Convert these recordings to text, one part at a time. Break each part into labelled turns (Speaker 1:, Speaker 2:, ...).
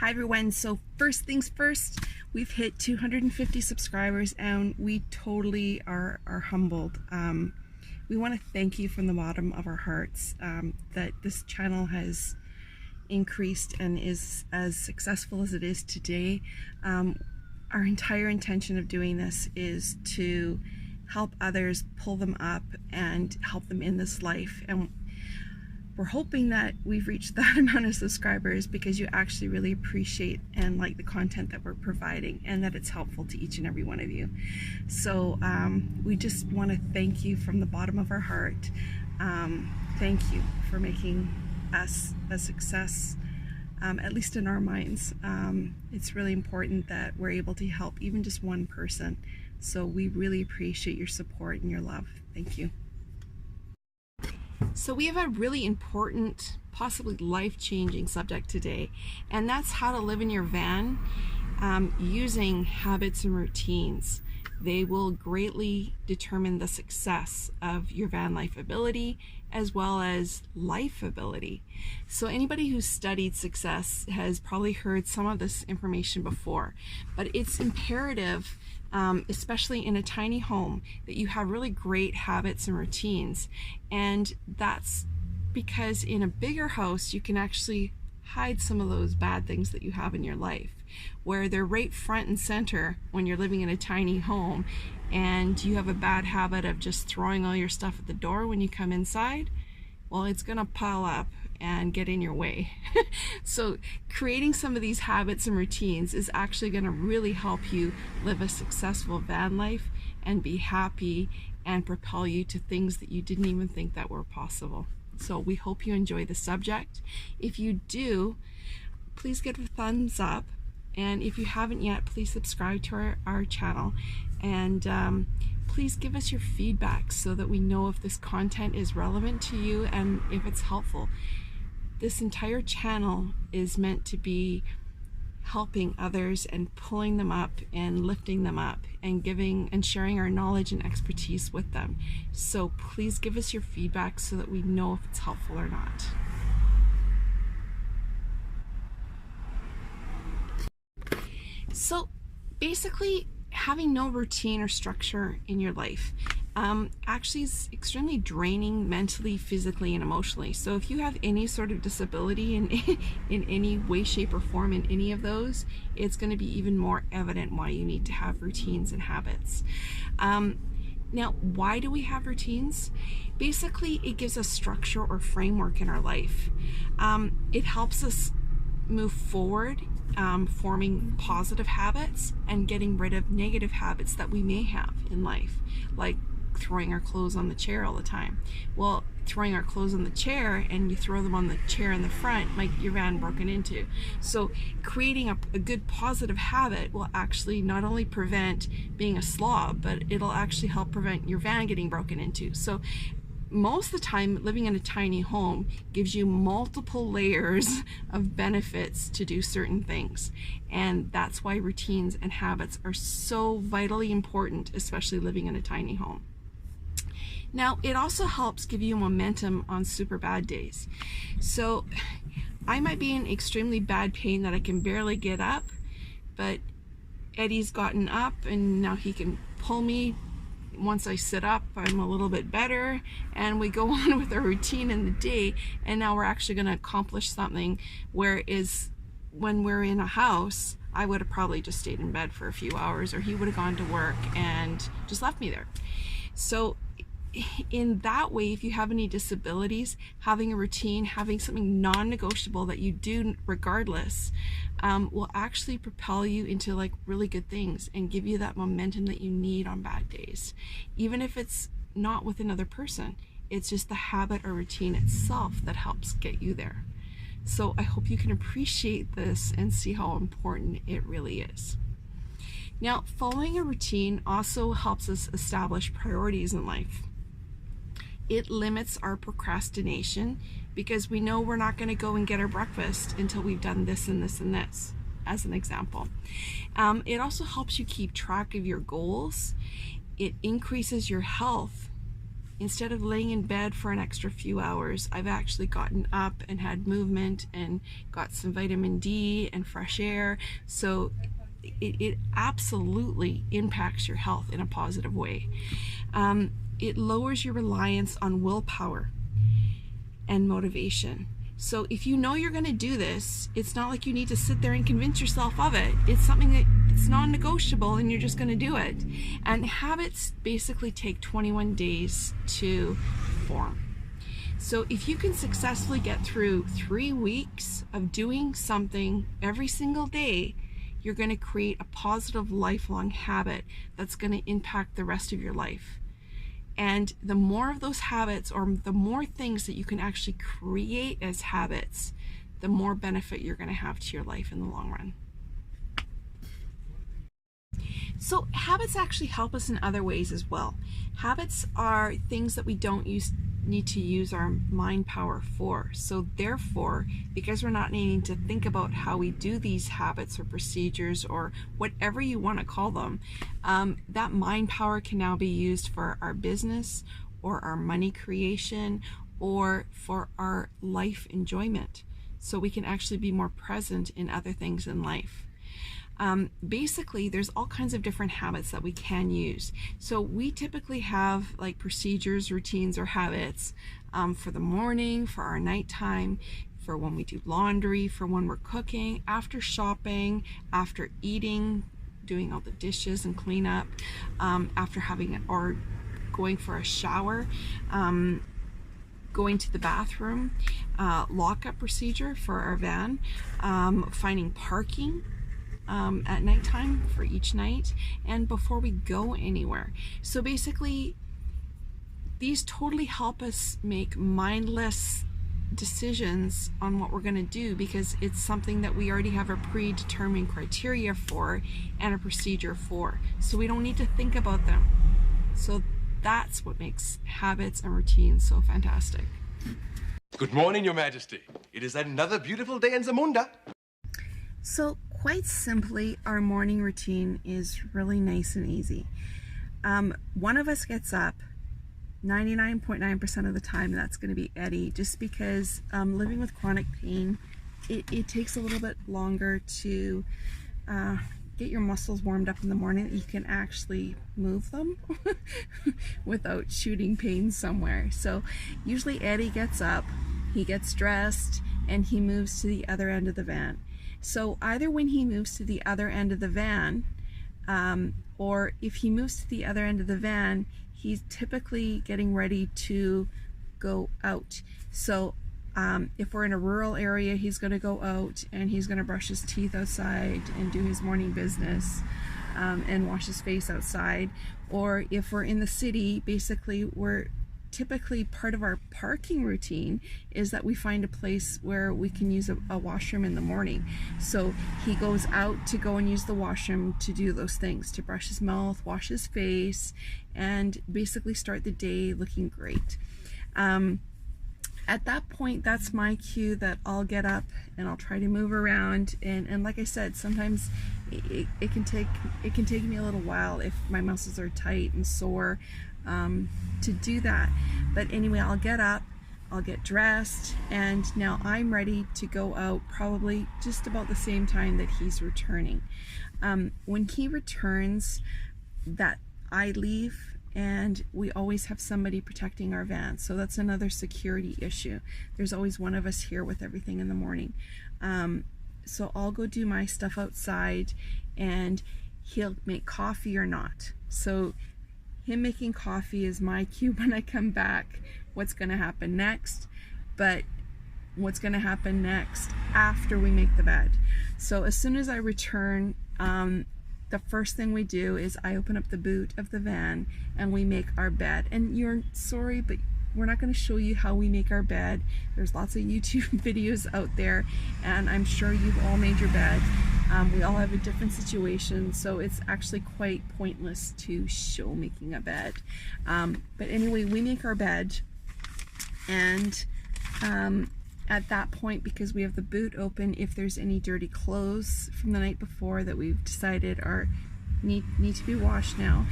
Speaker 1: Hi everyone, so first things first, we've hit 250 subscribers and we totally are humbled. We want to thank you from the bottom of our hearts that this channel has increased and is as successful as it is today. Our entire intention of doing this is to help others, pull them up and help them in this life. And we're hoping that we've reached that amount of subscribers because you actually really appreciate and like the content that we're providing and that it's helpful to each and every one of you. So we just want to thank you from the bottom of our heart. Thank you for making us a success, at least in our minds. It's really important that we're able to help even just one person. So we really appreciate your support and your love. Thank you. So we have a really important, possibly life-changing subject today, and that's how to live in your van using habits and routines. They will greatly determine the success of your van life ability as well as life ability. So anybody who's studied success has probably heard some of this information before, but it's imperative, especially in a tiny home, that you have really great habits and routines. And that's because in a bigger house you can actually hide some of those bad things that you have in your life, where they're right front and center when you're living in a tiny home and you have a bad habit of just throwing all your stuff at the door when you come inside. Well, it's gonna pile up and get in your way. So creating some of these habits and routines is actually going to really help you live a successful van life and be happy and propel you to things that you didn't even think that were possible. So we hope you enjoy the subject. If you do, please give a thumbs up, and if you haven't yet, please subscribe to our channel, and please give us your feedback so that we know if this content is relevant to you and if it's helpful. This entire channel is meant to be helping others and pulling them up and lifting them up and giving and sharing our knowledge and expertise with them. So please give us your feedback so that we know if it's helpful or not. So basically, having no routine or structure in your life actually is extremely draining mentally, physically, and emotionally. So if you have any sort of disability in any way, shape, or form in any of those, it's going to be even more evident why you need to have routines and habits. Now, why do we have routines? Basically, it gives us structure or framework in our life. It helps us move forward, forming positive habits and getting rid of negative habits that we may have in life, like throwing our clothes on the chair all the time. Well, throwing our clothes on the chair and you throw them on the chair in the front might get your van broken into. So creating a good positive habit will actually not only prevent being a slob, but it'll actually help prevent your van getting broken into. So most of the time, living in a tiny home gives you multiple layers of benefits to do certain things. And that's why routines and habits are so vitally important, especially living in a tiny home. Now, it also helps give you momentum on super bad days. So I might be in extremely bad pain that I can barely get up, but Eddie's gotten up and now he can pull me. Once I sit up, I'm a little bit better, and we go on with our routine in the day, and now we're actually going to accomplish something, whereas when we're in a house, I would have probably just stayed in bed for a few hours, or he would have gone to work and just left me there. So in that way, if you have any disabilities, having a routine, having something non-negotiable that you do regardless, will actually propel you into like really good things and give you that momentum that you need on bad days. Even if it's not with another person, it's just the habit or routine itself that helps get you there. So I hope you can appreciate this and see how important it really is. Now, following a routine also helps us establish priorities in life. It limits our procrastination because we know we're not going to go and get our breakfast until we've done this and this and this, as an example. It also helps you keep track of your goals. It increases your health instead of laying in bed for an extra few hours, I've actually gotten up and had movement and got some vitamin D and fresh air. So it absolutely impacts your health in a positive way. It lowers your reliance on willpower and motivation. So if you know you're going to do this, it's not like you need to sit there and convince yourself of it. It's something that it's non-negotiable and you're just going to do it. And habits basically take 21 days to form. So if you can successfully get through 3 weeks of doing something every single day, you're going to create a positive lifelong habit that's going to impact the rest of your life. And the more of those habits, or the more things that you can actually create as habits, the more benefit you're going to have to your life in the long run. So habits actually help us in other ways as well. Habits are things that we don't need to use our mind power for. So therefore, because we're not needing to think about how we do these habits or procedures or whatever you want to call them, that mind power can now be used for our business or our money creation or for our life enjoyment. So we can actually be more present in other things in life. Basically, there's all kinds of different habits that we can use. So we typically have like procedures, routines, or habits for the morning, for our nighttime, for when we do laundry, for when we're cooking, after shopping, after eating, doing all the dishes and cleanup, after having or going for a shower, going to the bathroom, lockup procedure for our van, finding parking at nighttime for each night, and before we go anywhere. So basically, these totally help us make mindless decisions on what we're going to do, because it's something that we already have a predetermined criteria for and a procedure for. So we don't need to think about them. So that's what makes habits and routines so fantastic.
Speaker 2: Good morning, Your Majesty. It is another beautiful day in Zamunda.
Speaker 1: So quite simply, our morning routine is really nice and easy. One of us gets up. 99.9% of the time that's going to be Eddie, just because living with chronic pain, it takes a little bit longer to get your muscles warmed up in the morning that you can actually move them without shooting pain somewhere. So usually Eddie gets up, he gets dressed, and he moves to the other end of the van. So either when he moves to the other end of the van, or if he moves to the other end of the van, he's typically getting ready to go out. So if we're in a rural area, he's going to go out and he's going to brush his teeth outside and do his morning business and wash his face outside. Or if we're in the city, basically we're typically part of our parking routine is that we find a place where we can use a washroom in the morning. So he goes out to go and use the washroom to do those things, to brush his mouth, wash his face, and basically start the day looking great. At that point, that's my cue that I'll get up and I'll try to move around, and like I said, sometimes it can take me a little while if my muscles are tight and sore to do that. But anyway, I'll get up, I'll get dressed, and now I'm ready to go out probably just about the same time that he's returning. When he returns, that I leave, and we always have somebody protecting our van. So that's another security issue. There's always one of us here with everything in the morning. So I'll go do my stuff outside, and he'll make coffee or not. So him making coffee is my cue when I come back, what's going to happen next, but what's going to happen next after we make the bed. So as soon as I return, the first thing we do is I open up the boot of the van and we make our bed. And you're sorry, but we're not going to show you how we make our bed. There's lots of YouTube videos out there, and I'm sure you've all made your bed. We all have a different situation, so it's actually quite pointless to show making a bed. But anyway, we make our bed, and at that point, because we have the boot open, if there's any dirty clothes from the night before that we've decided are need to be washed now.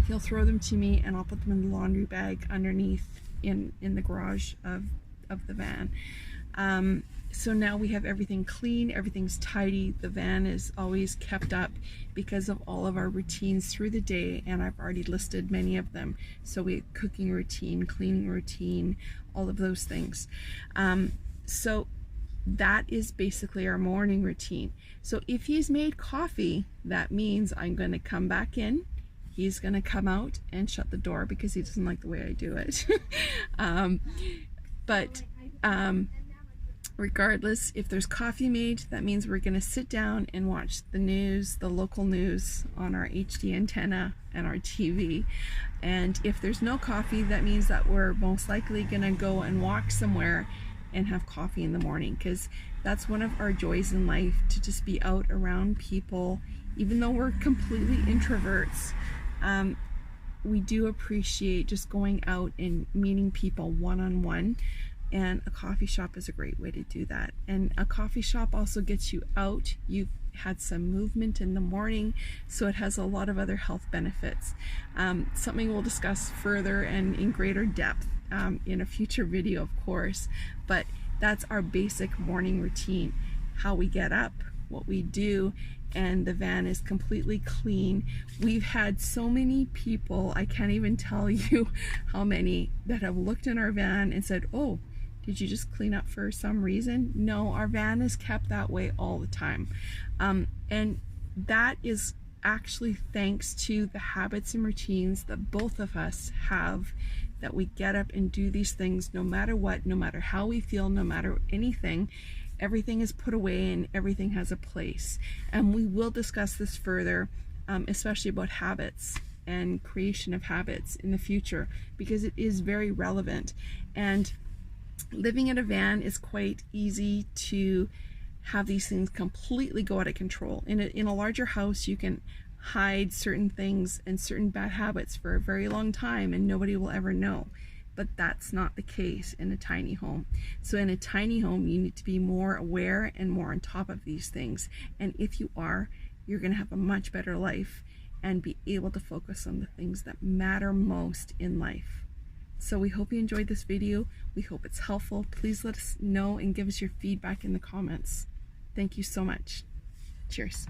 Speaker 1: He'll throw them to me and I'll put them in the laundry bag underneath in the garage of the van. So now we have everything clean, everything's tidy. The van is always kept up because of all of our routines through the day, and I've already listed many of them. So we have cooking routine, cleaning routine, all of those things. So that is basically our morning routine. So if he's made coffee, that means I'm going to come back in. He's going to come out and shut the door because he doesn't like the way I do it. Regardless, if there's coffee made, that means we're going to sit down and watch the news, the local news on our HD antenna and our TV. And if there's no coffee, that means that we're most likely going to go and walk somewhere and have coffee in the morning, because that's one of our joys in life, to just be out around people. Even though we're completely introverts, we do appreciate just going out and meeting people one-on-one. And a coffee shop is a great way to do that. And a coffee shop also gets you out. You've had some movement in the morning, so it has a lot of other health benefits. Something we'll discuss further and in greater depth in a future video, of course. But that's our basic morning routine. How we get up, what we do, and the van is completely clean. We've had so many people, I can't even tell you how many, that have looked in our van and said, oh, did you just clean up for some reason? No, our van is kept that way all the time. And that is actually thanks to the habits and routines that both of us have, that we get up and do these things no matter what, no matter how we feel, no matter anything. Everything is put away and everything has a place. And we will discuss this further, especially about habits and creation of habits in the future, because it is very relevant. And living in a van is quite easy to have these things completely go out of control. In a larger house, you can hide certain things and certain bad habits for a very long time and nobody will ever know. But that's not the case in a tiny home. So in a tiny home, you need to be more aware and more on top of these things. And if you are, you're going to have a much better life and be able to focus on the things that matter most in life. So we hope you enjoyed this video. We hope it's helpful. Please let us know and give us your feedback in the comments. Thank you so much. Cheers.